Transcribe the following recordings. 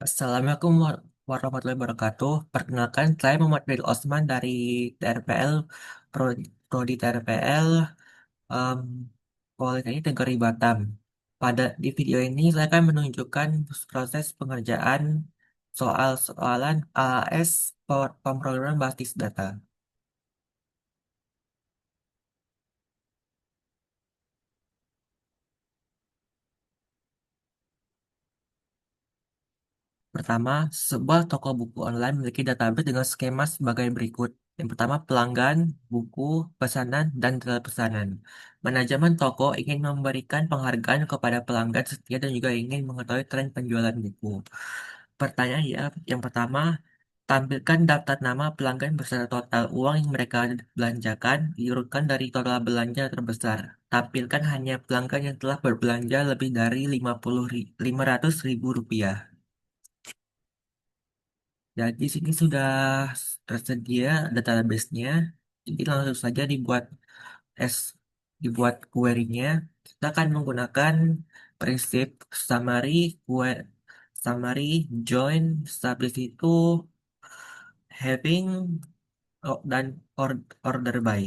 Assalamualaikum warahmatullahi wabarakatuh. Perkenalkan, saya Muhammad Fadil Osman dari TRPL, Prodi TRPL, um, Politeknik Negeri Batam. Di video ini, saya akan menunjukkan proses pengerjaan soal-soalan AAS pemrograman basis data. Pertama, sebuah toko buku online memiliki database dengan skema sebagai berikut. Yang pertama, pelanggan, buku, pesanan, dan detail pesanan. Manajemen toko ingin memberikan penghargaan kepada pelanggan setia dan juga ingin mengetahui tren penjualan buku. Pertanyaan ya, yang pertama, tampilkan daftar nama pelanggan beserta total uang yang mereka belanjakan, diurutkan dari total belanja terbesar. Tampilkan hanya pelanggan yang telah berbelanja lebih dari 500 ribu rupiah. Ya, di sini sudah tersedia database-nya. Jadi langsung saja S dibuat query-nya. Kita akan menggunakan prinsip summary, summary, join, habis itu having, dan order by.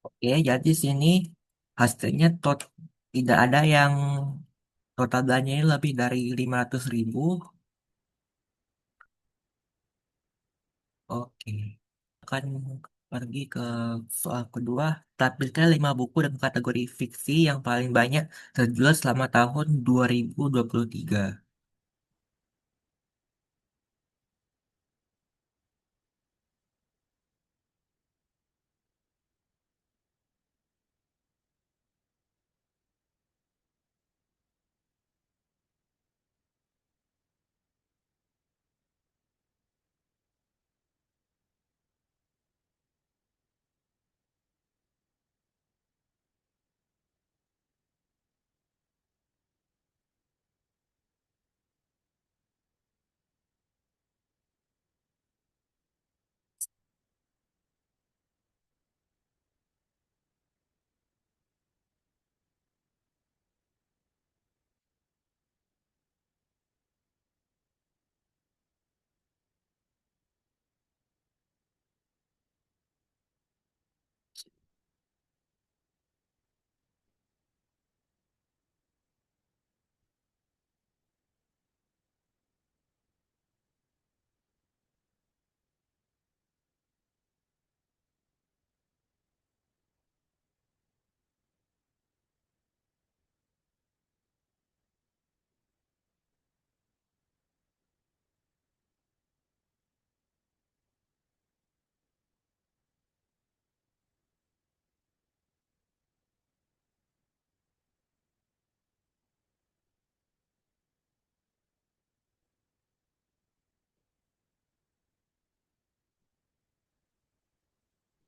Oke, jadi sini hasilnya tidak ada yang total belanjanya lebih dari 500 ribu. Oke. Akan pergi ke soal kedua. Tampilkan 5 buku dengan kategori fiksi yang paling banyak terjual selama tahun 2023.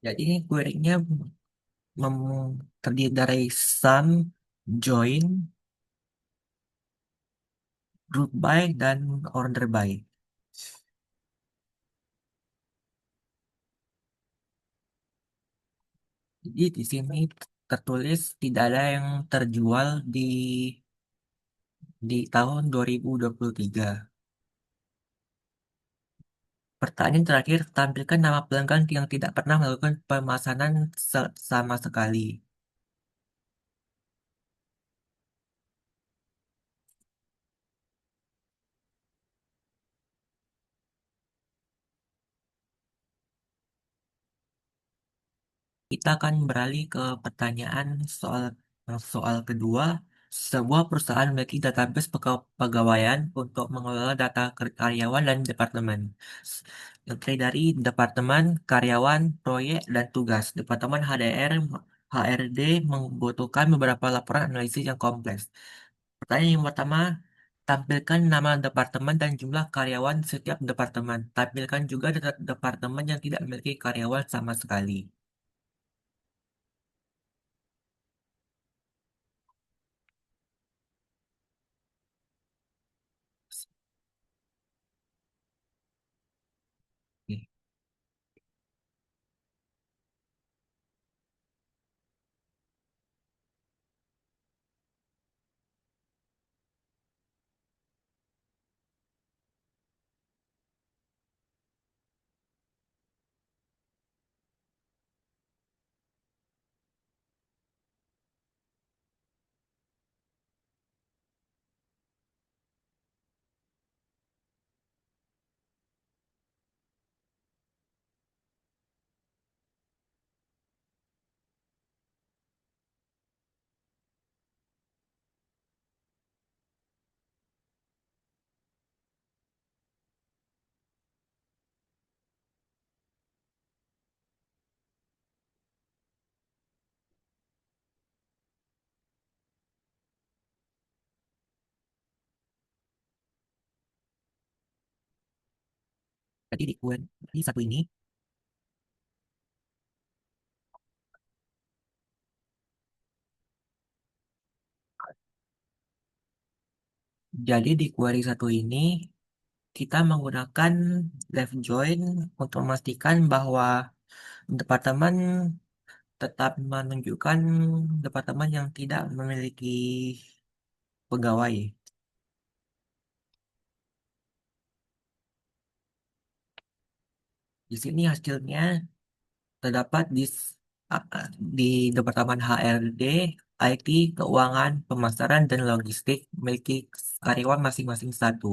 Jadi query-nya terdiri dari sum, join, group by, dan order by. Jadi di sini tertulis tidak ada yang terjual di tahun 2023. Pertanyaan terakhir, tampilkan nama pelanggan yang tidak pernah melakukan pemesanan sama sekali. Kita akan beralih ke pertanyaan soal soal kedua. Sebuah perusahaan memiliki database pegawaian untuk mengelola data karyawan dan departemen. S- Yang terdiri dari departemen, karyawan, proyek, dan tugas. Departemen HRD membutuhkan beberapa laporan analisis yang kompleks. Pertanyaan yang pertama, tampilkan nama departemen dan jumlah karyawan setiap departemen. Tampilkan juga departemen yang tidak memiliki karyawan sama sekali. Oke. Jadi di query satu ini, jadi di query satu ini kita menggunakan left join untuk memastikan bahwa departemen tetap menunjukkan departemen yang tidak memiliki pegawai. Di sini hasilnya terdapat di Departemen HRD, IT, Keuangan, Pemasaran, dan Logistik memiliki karyawan masing-masing satu.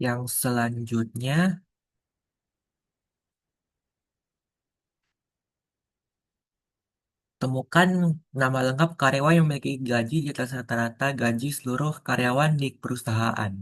Yang selanjutnya, temukan nama lengkap karyawan yang memiliki gaji di atas rata-rata gaji seluruh karyawan di perusahaan.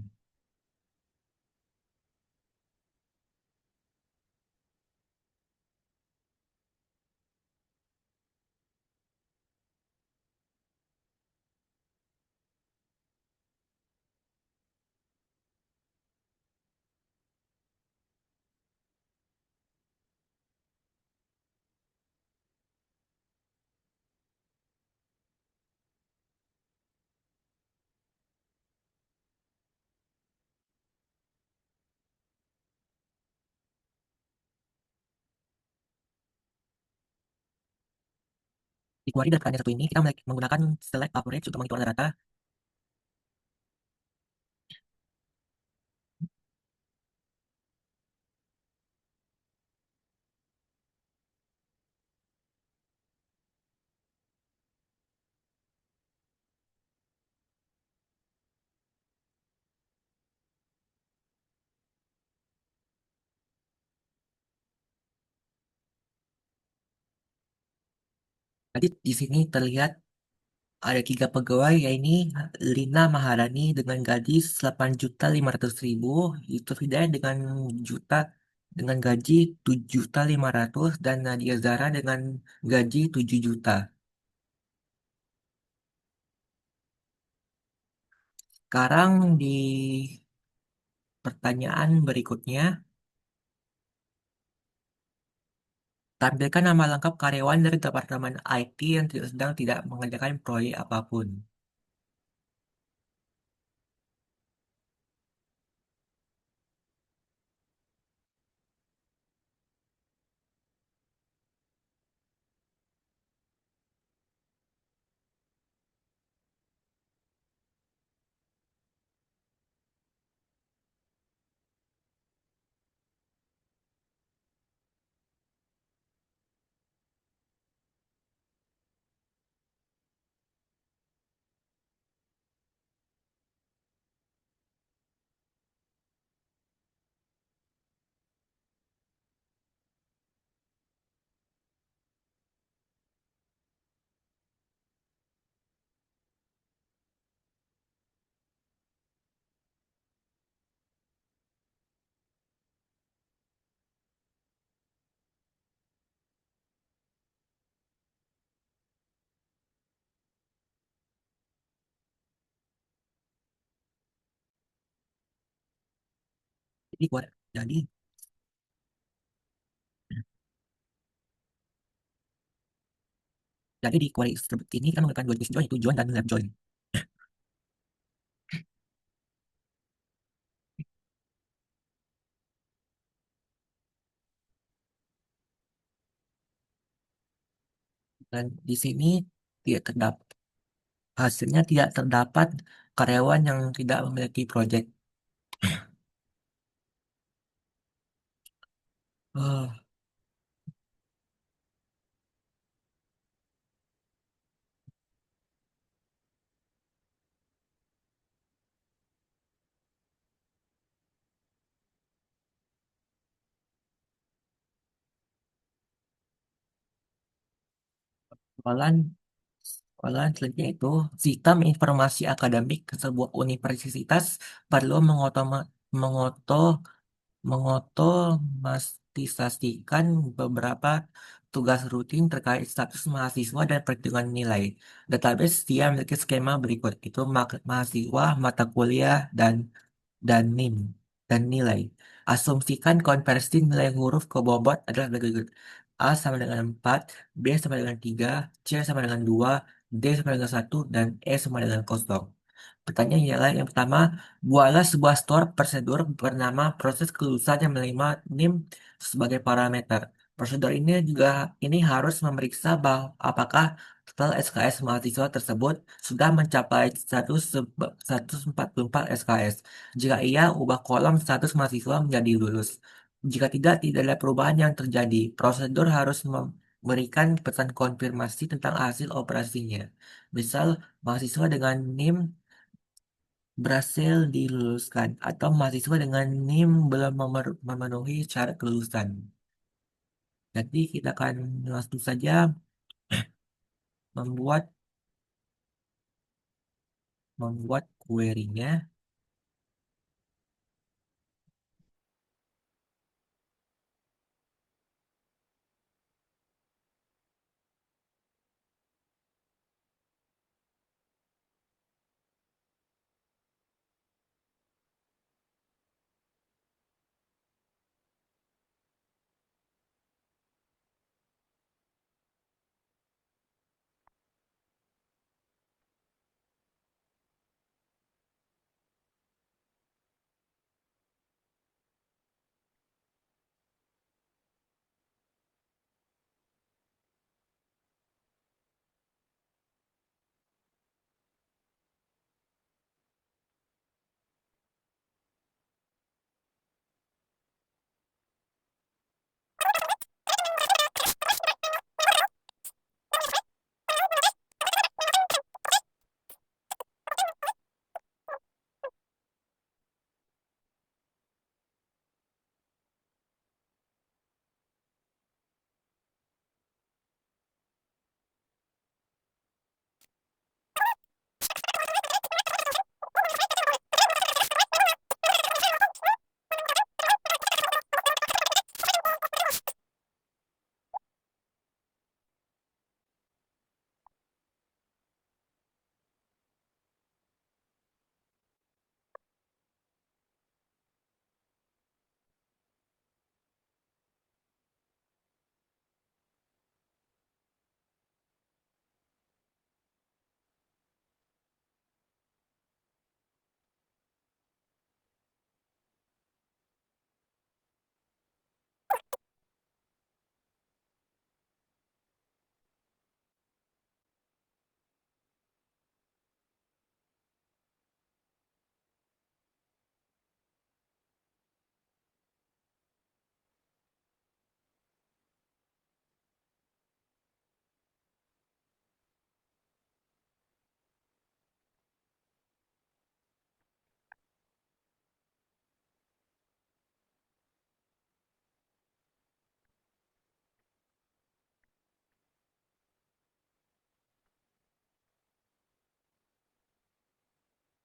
Di query data satu ini, kita menggunakan select average untuk menghitung rata-rata. Jadi di sini terlihat ada tiga pegawai, yaitu Lina Maharani dengan gaji 8.500.000, Yusuf Hidayat dengan gaji 7.500.000, dan Nadia Zara dengan gaji 7 juta. Sekarang di pertanyaan berikutnya, tampilkan nama lengkap karyawan dari Departemen IT yang sedang tidak mengerjakan proyek apapun. Jadi, jadi, jadi di query tersebut ini kan menggunakan dua jenis join, yaitu join dan left join. Dan di sini tidak terdapat hasilnya tidak terdapat karyawan yang tidak memiliki project. Eh, Soalan Soalan selanjutnya itu sistem informasi akademik ke sebuah universitas perlu mengotomatisasikan beberapa tugas rutin terkait status mahasiswa dan perhitungan nilai. Database dia memiliki skema berikut, itu mahasiswa, mata kuliah, dan NIM dan nilai. Asumsikan konversi nilai huruf ke bobot adalah berikut. A sama dengan 4, B sama dengan 3, C sama dengan 2, D sama dengan 1, dan E sama dengan kosong. Pertanyaan ialah yang pertama, buatlah sebuah store prosedur bernama proses kelulusan yang menerima NIM sebagai parameter. Prosedur ini harus memeriksa apakah total SKS mahasiswa tersebut sudah mencapai 144 SKS. Jika iya, ubah kolom status mahasiswa menjadi lulus. Jika tidak ada perubahan yang terjadi. Prosedur harus memberikan pesan konfirmasi tentang hasil operasinya. Misal, mahasiswa dengan NIM berhasil diluluskan atau mahasiswa dengan NIM belum memenuhi syarat kelulusan. Jadi kita akan langsung saja membuat membuat query-nya.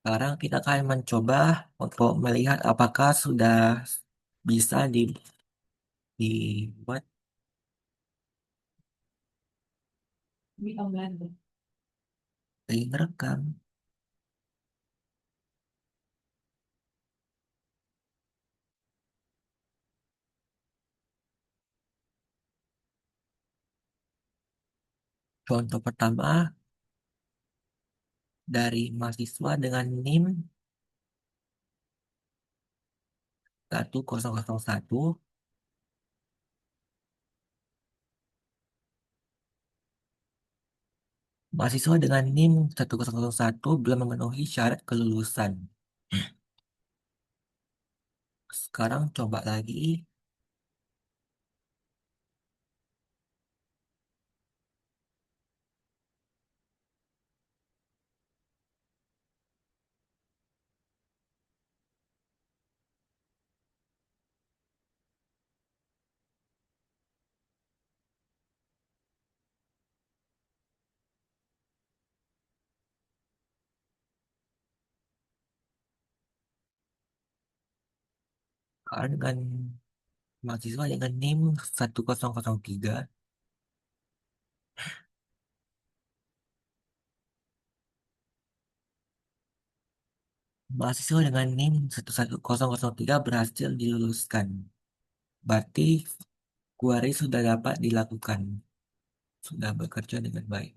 Sekarang kita akan mencoba untuk melihat apakah sudah bisa dibuat direkam. Contoh pertama dari mahasiswa dengan NIM 1001. Mahasiswa dengan NIM 1001 belum memenuhi syarat kelulusan. Sekarang coba lagi. Sekarang dengan mahasiswa dengan NIM 1003. Mahasiswa dengan NIM 11003 berhasil diluluskan. Berarti query sudah dapat dilakukan. Sudah bekerja dengan baik.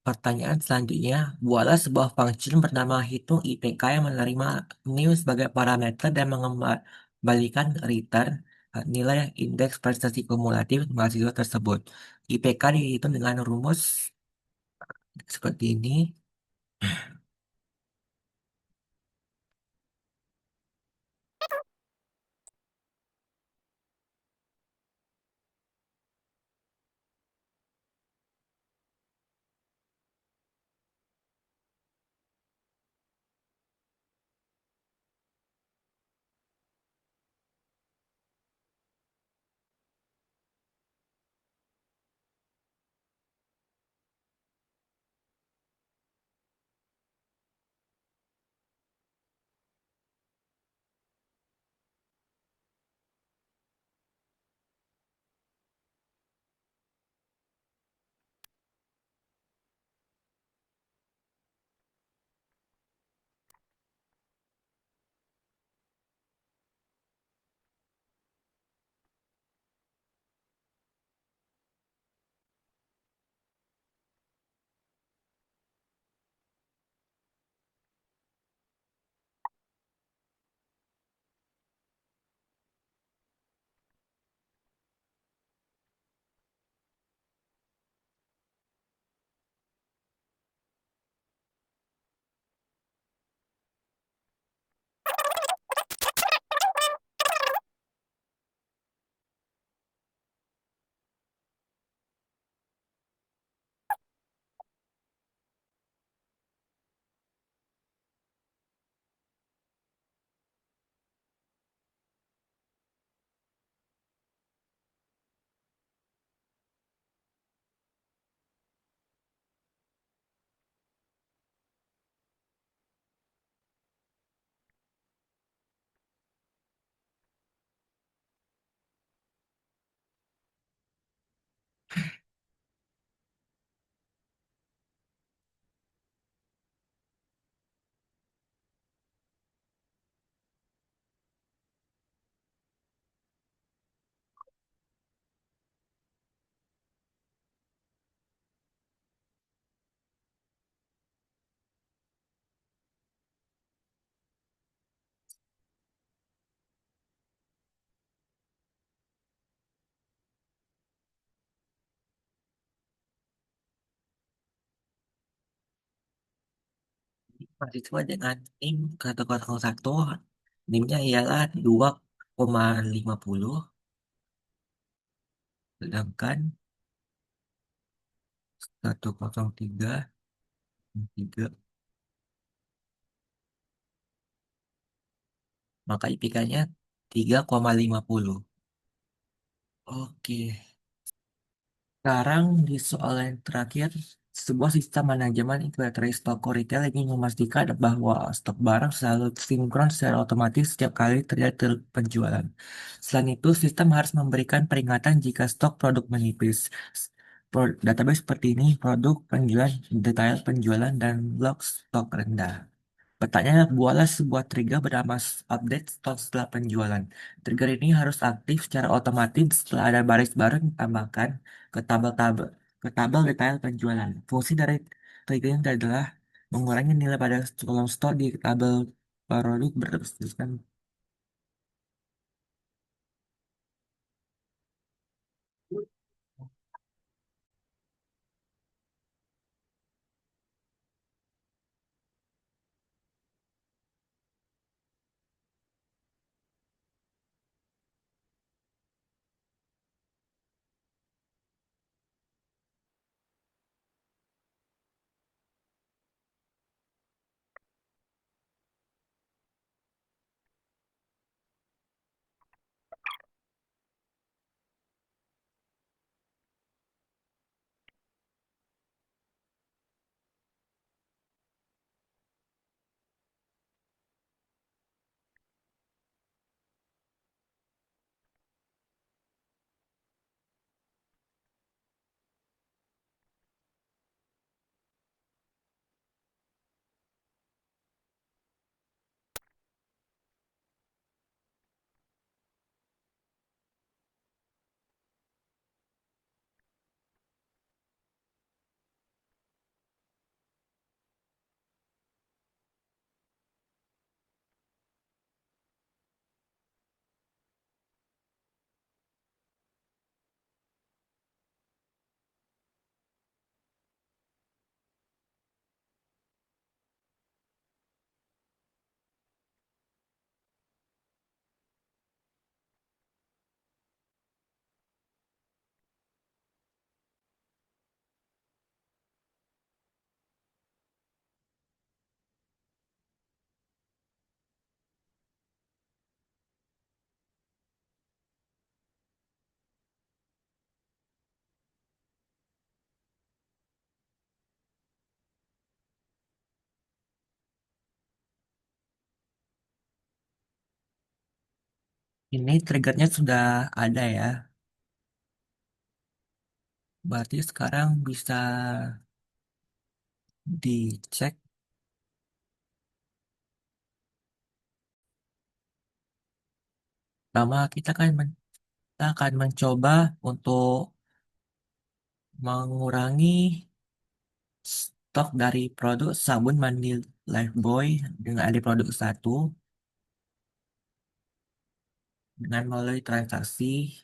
Pertanyaan selanjutnya, buatlah sebuah function bernama hitung IPK yang menerima NIM sebagai parameter dan mengembalikan return nilai indeks prestasi kumulatif mahasiswa tersebut. IPK dihitung dengan rumus seperti ini. Mahasiswa dengan NIM 101, NIM-nya ialah 2,50, sedangkan 103 maka IPK-nya 3,50. Oke, Sekarang di soal yang terakhir, sebuah sistem manajemen inventory toko retail ingin memastikan bahwa stok barang selalu sinkron secara otomatis setiap kali terjadi penjualan. Selain itu, sistem harus memberikan peringatan jika stok produk menipis. Database seperti ini, produk penjualan, detail penjualan, dan log stok rendah. Pertanyaan, buatlah sebuah trigger bernama update stok setelah penjualan. Trigger ini harus aktif secara otomatis setelah ada baris baru yang ditambahkan ke tabel detail penjualan. Fungsi dari trigger ini adalah mengurangi nilai pada kolom stok di tabel produk berdasarkan. Ini triggernya sudah ada ya. Berarti sekarang bisa dicek. Pertama, kita akan mencoba untuk mengurangi stok dari produk sabun mandi Lifebuoy dengan ada produk satu dengan melalui transaksi.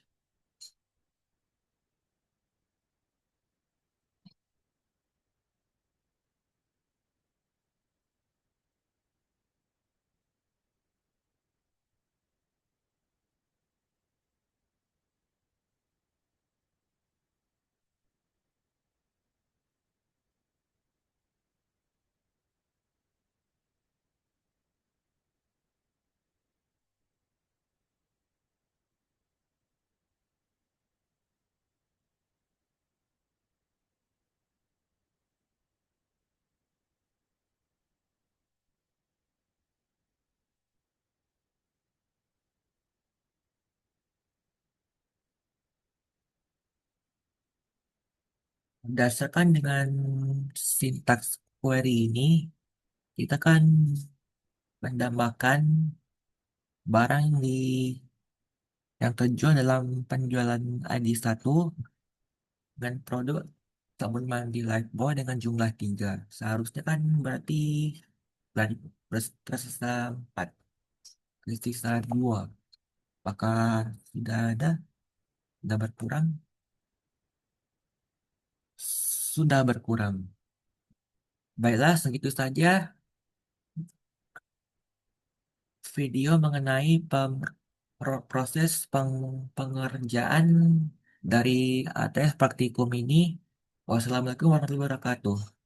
Berdasarkan dengan sintaks query ini, kita kan mendambakan barang yang terjual dalam penjualan ID satu dengan produk sabun mandi Lifebuoy dengan jumlah 3. Seharusnya kan berarti berarti tersisa 4, tersisa 2. Apakah sudah ada? Sudah berkurang? Sudah berkurang. Baiklah, segitu saja video mengenai proses pengerjaan dari ATS praktikum ini. Wassalamualaikum warahmatullahi wabarakatuh.